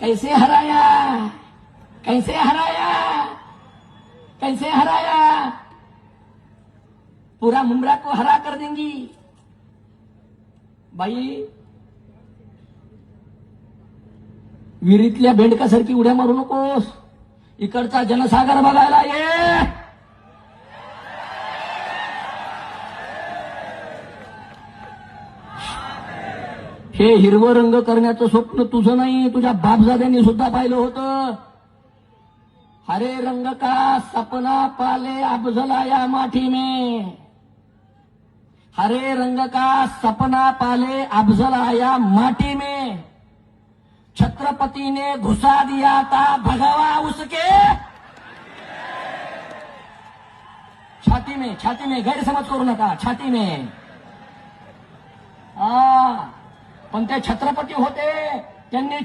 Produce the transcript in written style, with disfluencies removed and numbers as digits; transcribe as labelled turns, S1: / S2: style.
S1: कैसे हराया, कैसे हराया, कैसे हराया, पूरा मुंब्रा को हरा कर देंगी। बाई विहिरीतल्या बेंडकासारखी उड्या मारू नकोस, इकडचा जनसागर बघायला ये। हे हिरवं रंग करण्याचं स्वप्न तुझं नाही, तुझ्या बापजाद्यांनी सुद्धा पाहिलं होतं। हरे रंग का सपना पाले अफजला या माठी में, हरे रंग का सपना पाले अफजला या माटी में, छत्रपति ने घुसा दिया था भगवा उसके छाती में, छाती में, गैरसमज करू नका, छाती में। पण ते छत्रपती होते, त्यांनी